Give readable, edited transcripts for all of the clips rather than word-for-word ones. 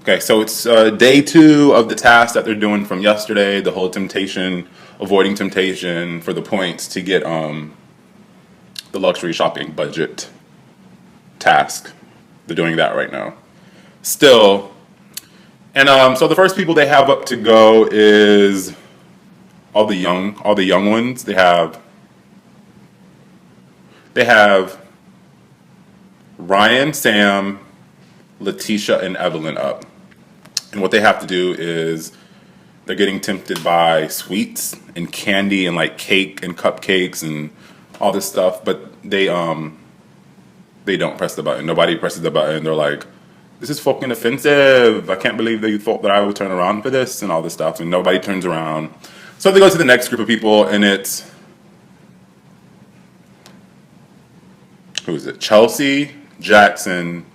Okay, so it's day 2 of the task that they're doing from yesterday, the whole temptation, avoiding temptation for the points to get the luxury shopping budget task. They're doing that right now. Still, and so the first people they have up to go is all the young ones. They have Ryan, Sam, Letitia, and Evelyn up. And what they have to do is they're getting tempted by sweets and candy and like cake and cupcakes and all this stuff, but they don't press the button. Nobody presses the button. They're like, this is fucking offensive. I can't believe that you thought that I would turn around for this and all this stuff. And nobody turns around. So they go to the next group of people, and it's, who is it? Chelsea, Jackson,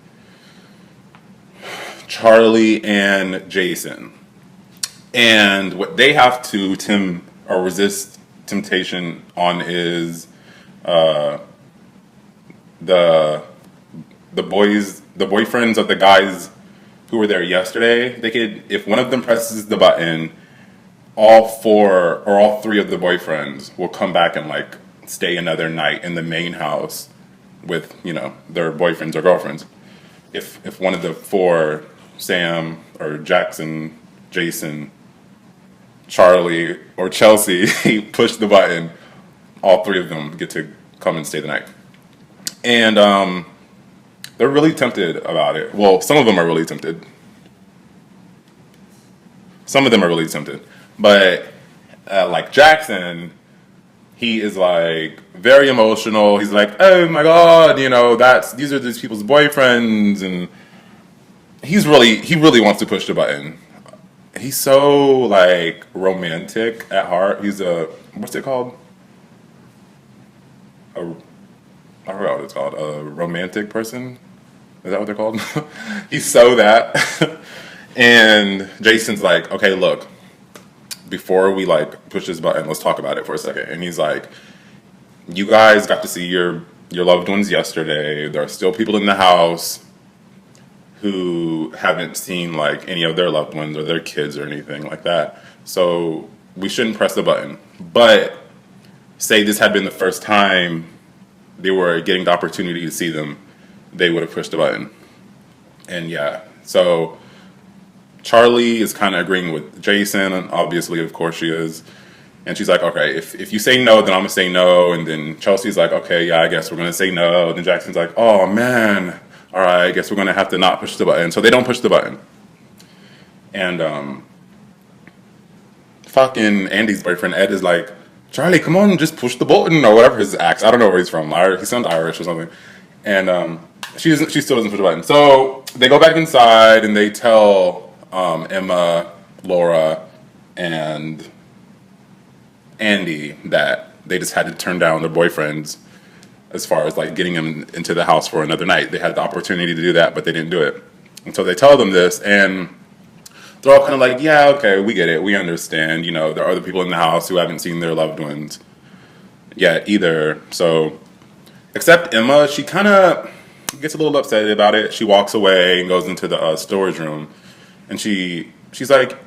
Charlie, and Jason. And what they have to resist temptation on is the boyfriends of the guys who were there yesterday. They could, if one of them presses the button, all 4 or all 3 of the boyfriends will come back and like stay another night in the main house with, you know, their boyfriends or girlfriends. If one of the 4, Sam or Jackson, Jason, Charlie, or Chelsea push the button, all 3 of them get to come and stay the night. And they're really tempted about it. Well, some of them are really tempted. But like Jackson, he is like very emotional. He's like, oh my God, you know, these are these people's boyfriends, and he really wants to push the button. He's so like romantic at heart. He's what's it called? I forgot what it's called. A romantic person? Is that what they're called? He's so that. And Jason's like, okay, look, before we like push this button, let's talk about it for a second. And he's like, you guys got to see your loved ones yesterday. There are still people in the house who haven't seen like any of their loved ones or their kids or anything like that. So we shouldn't press the button. But say this had been the first time they were getting the opportunity to see them, they would have pushed the button. And yeah, so Charlie is kind of agreeing with Jason, and obviously, of course she is. And she's like, okay, if you say no, then I'm going to say no. And then Chelsea's like, okay, yeah, I guess we're going to say no. And then Jackson's like, oh man, all right, I guess we're going to have to not push the button. So they don't push the button. And fucking Andy's boyfriend, Ed, is like, Charlie, come on, just push the button, or whatever his accent. I don't know where he's from. He sounds Irish or something. And she still doesn't push the button. So they go back inside and they tell Emma, Laura, and Andy that they just had to turn down their boyfriends as far as like getting them into the house for another night. They had the opportunity to do that, but they didn't do it. And so they tell them this, and they're all kind of like, yeah, okay, we get it, we understand. You know, there are other people in the house who haven't seen their loved ones yet either. So, except Emma, she kind of gets a little upset about it. She walks away and goes into the storage room, and she's like,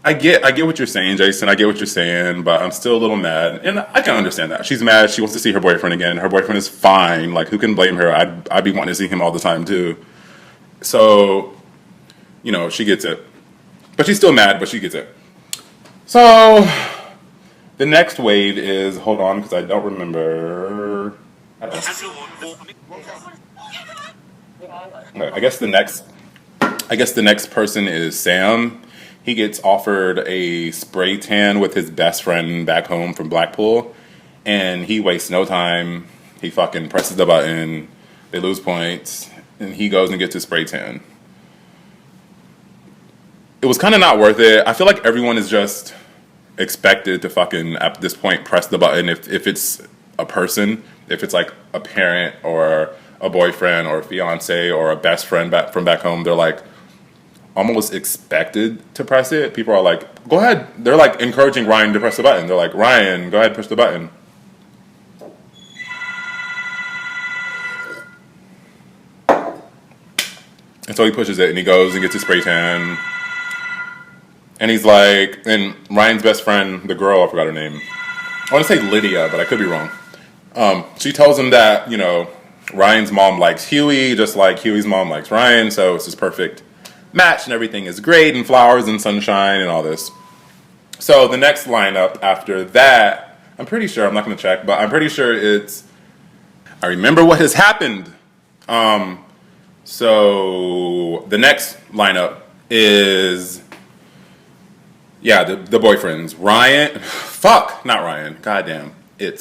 I get what you're saying, Jason. I get what you're saying, but I'm still a little mad, and I can understand that. She's mad. She wants to see her boyfriend again. Her boyfriend is fine. Like, who can blame her? I'd be wanting to see him all the time too. So, you know, she gets it. But she's still mad, but she gets it. So, the next wave is, hold on, because I don't remember. I guess the next person is Sam. He gets offered a spray tan with his best friend back home from Blackpool, and he wastes no time. He fucking presses the button. They lose points, and he goes and gets his spray tan. It was kind of not worth it. I feel like everyone is just expected to fucking, at this point, press the button if it's a person, if it's like a parent or a boyfriend or a fiance or a best friend from back home. They're like almost expected to press it. People are like, go ahead. They're like encouraging Ryan to press the button. They're like, Ryan, go ahead, push the button. So he pushes it and he goes and gets his spray tan. And he's like, and Ryan's best friend, the girl, I forgot her name. I want to say Lydia, but I could be wrong. She tells him that, you know, Ryan's mom likes Huey, just like Huey's mom likes Ryan, so it's this perfect match and everything is great and flowers and sunshine and all this. So the next lineup after that, I'm pretty sure, I'm not going to check, but I'm pretty sure it's, I remember what has happened. So the next lineup is, yeah, the boyfriends. Ryan, fuck, not Ryan, goddamn. I'm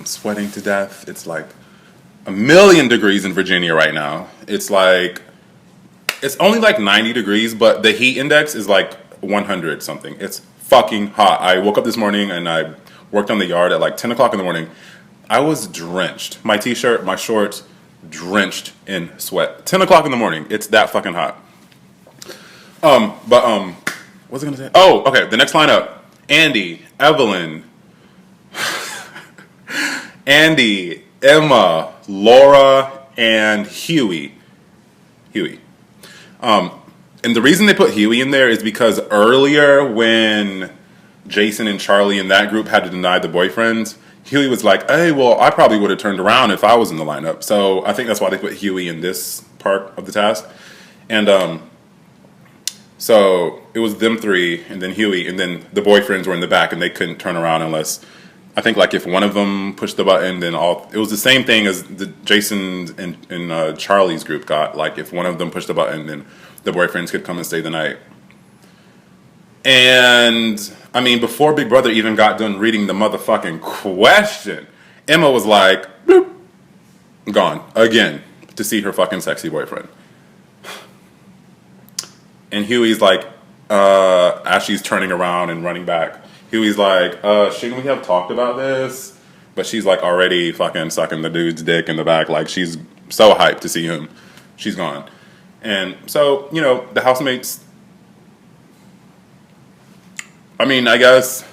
sweating to death. It's like 1,000,000 degrees in Virginia right now. It's like, it's only like 90 degrees, but the heat index is like 100 something. It's fucking hot. I woke up this morning and I worked on the yard at like 10 o'clock in the morning. I was drenched. My t-shirt, my shorts, drenched in sweat. 10 o'clock in the morning. It's that fucking hot. What was I gonna say? Oh, okay. The next lineup: Andy, Evelyn, Andy, Emma, Laura, and Huey. And the reason they put Huey in there is because earlier when Jason and Charlie and that group had to deny the boyfriends, Huey was like, hey, well, I probably would have turned around if I was in the lineup. So I think that's why they put Huey in this part of the task. And so it was them three, and then Huey, and then the boyfriends were in the back, and they couldn't turn around unless, I think, like if one of them pushed the button, then all. It was the same thing as the Jason and Charlie's group got. Like if one of them pushed the button, then the boyfriends could come and stay the night. And I mean, before Big Brother even got done reading the motherfucking question, Emma was like, bloop, gone again to see her fucking sexy boyfriend. And Huey's like, as she's turning around and running back, Huey's like, shouldn't we have talked about this? But she's like already fucking sucking the dude's dick in the back. Like she's so hyped to see him. She's gone. And so, you know, the housemates, I mean, I guess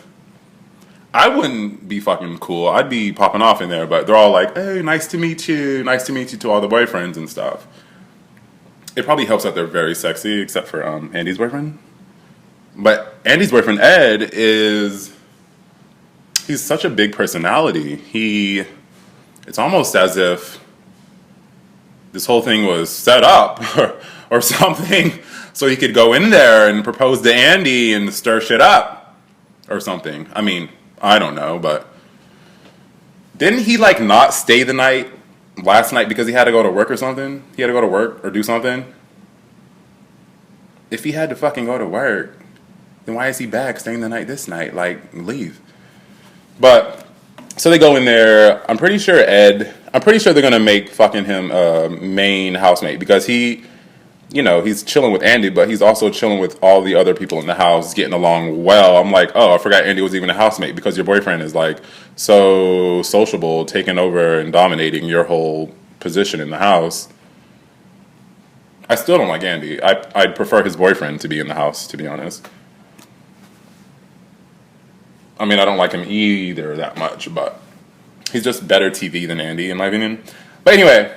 I wouldn't be fucking cool. I'd be popping off in there, but they're all like, hey, nice to meet you. Nice to meet you to all the boyfriends and stuff. It probably helps that they're very sexy, except for Andy's boyfriend. But Andy's boyfriend, Ed, he's such a big personality. It's almost as if this whole thing was set up or something so he could go in there and propose to Andy and stir shit up or something. I mean, I don't know, but didn't he like not stay the night last night because he had to go to work or something? He had to go to work or do something? If he had to fucking go to work, then why is he back staying the night this night? Like, leave. But, so they go in there. I'm pretty sure they're going to make fucking him a main housemate because he, you know, he's chilling with Andy, but he's also chilling with all the other people in the house, getting along well. I'm like, oh, I forgot Andy was even a housemate because your boyfriend is like so sociable, taking over and dominating your whole position in the house. I still don't like Andy. I'd prefer his boyfriend to be in the house, to be honest. I mean, I don't like him either that much, but he's just better TV than Andy, in my opinion. But anyway,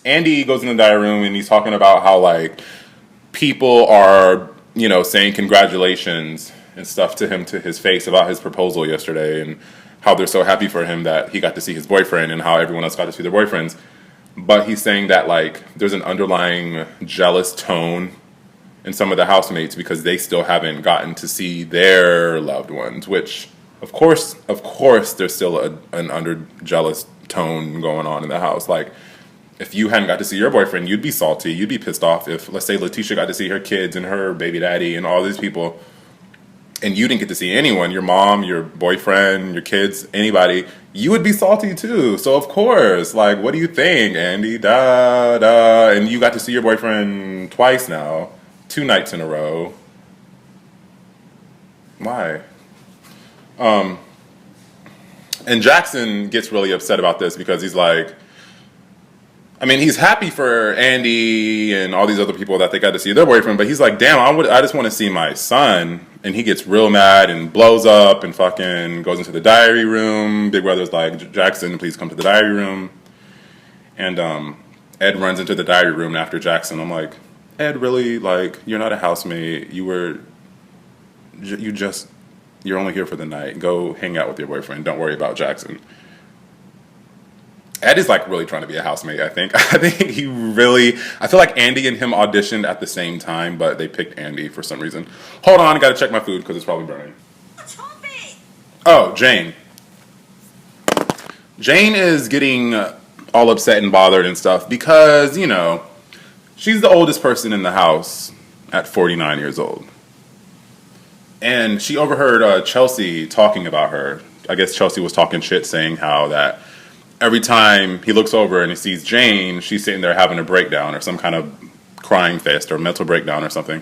Andy goes in the diary room and he's talking about how, like, people are, you know, saying congratulations and stuff to him to his face about his proposal yesterday and how they're so happy for him that he got to see his boyfriend and how everyone else got to see their boyfriends. But he's saying that, like, there's an underlying jealous tone in some of the housemates because they still haven't gotten to see their loved ones, which, of course, there's still an under-jealous tone going on in the house. Like, if you hadn't got to see your boyfriend, you'd be salty, you'd be pissed off. If, let's say, Letitia got to see her kids and her baby daddy and all these people, and you didn't get to see anyone, your mom, your boyfriend, your kids, anybody, you would be salty too. So of course, like, what do you think, Andy? And you got to see your boyfriend twice now, 2 nights in a row. Why? And Jackson gets really upset about this because he's like, I mean, he's happy for Andy and all these other people that they got to see their boyfriend, but he's like, damn, I just want to see my son. And he gets real mad and blows up and fucking goes into the diary room. Big Brother's like, Jackson, please come to the diary room. And Ed runs into the diary room after Jackson. I'm like, Ed, really? Like, you're not a housemate. You're only here for the night. Go hang out with your boyfriend. Don't worry about Jackson. Ed is like really trying to be a housemate, I think. I feel like Andy and him auditioned at the same time, but they picked Andy for some reason. Hold on, I gotta check my food because it's probably burning. Oh, Jane. Jane is getting all upset and bothered and stuff because, she's the oldest person in the house at 49 years old. And she overheard Chelsea talking about her. I guess Chelsea was talking shit, saying how that every time he looks over and he sees Jane, she's sitting there having a breakdown or some kind of crying fest or mental breakdown or something.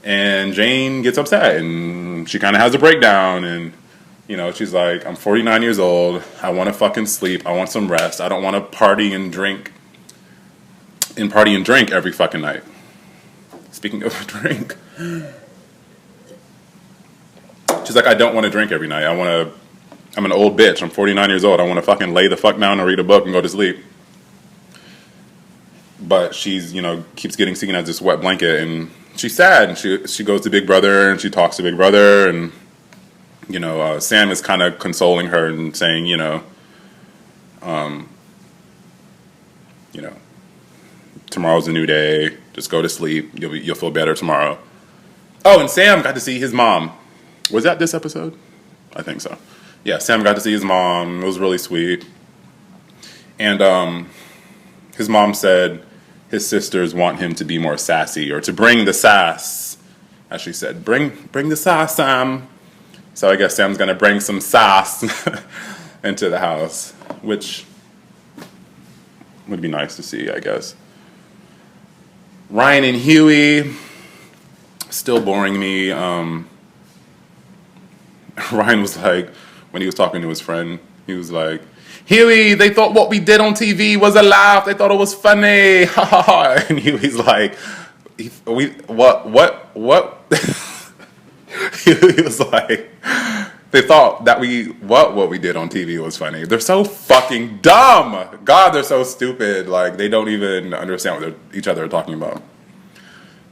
And Jane gets upset and she kind of has a breakdown and, she's like, I'm 49 years old. I want to fucking sleep. I want some rest. I don't want to party and drink every fucking night. Speaking of drink, she's like, I don't want to drink every night. I'm an old bitch. I'm 49 years old. I want to fucking lay the fuck down and read a book and go to sleep. But she's, keeps getting seen as this wet blanket and she's sad. And she goes to Big Brother and she talks to Big Brother and, Sam is kind of consoling her and saying, tomorrow's a new day. Just go to sleep. You'll feel better tomorrow. Oh, and Sam got to see his mom. Was that this episode? I think so. Yeah, Sam got to see his mom. It was really sweet. And his mom said his sisters want him to be more sassy or to bring the sass, as she said. Bring the sass, Sam. So I guess Sam's going to bring some sass into the house, which would be nice to see, I guess. Ryan and Huey, still boring me. Ryan was like, when he was talking to his friend, he was like, Huey, they thought what we did on TV was a laugh. They thought it was funny. And Huey's like, what? Huey was like, they thought that what we did on TV was funny. They're so fucking dumb. God, they're so stupid. Like, they don't even understand what each other are talking about.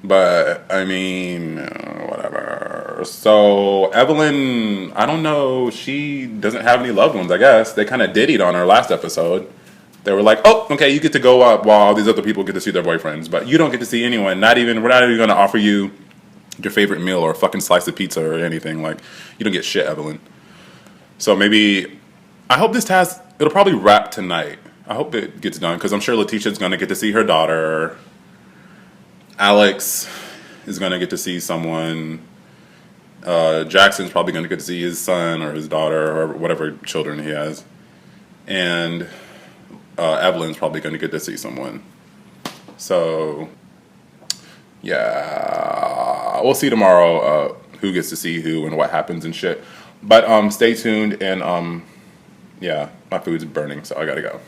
But, I mean, whatever. So, Evelyn, I don't know. She doesn't have any loved ones, I guess. They kind of diddied on her last episode. They were like, oh, okay, you get to go up while all these other people get to see their boyfriends. But you don't get to see anyone. We're not even going to offer you your favorite meal or a fucking slice of pizza or anything. Like, you don't get shit, Evelyn. So maybe, I hope this task, it'll probably wrap tonight. I hope it gets done because I'm sure Letitia's going to get to see her daughter. Alex is going to get to see someone. Jackson's probably going to get to see his son or his daughter or whatever children he has. And Evelyn's probably going to get to see someone. So, yeah, we'll see tomorrow who gets to see who and what happens and shit. But stay tuned and, yeah, my food's burning, so I got to go.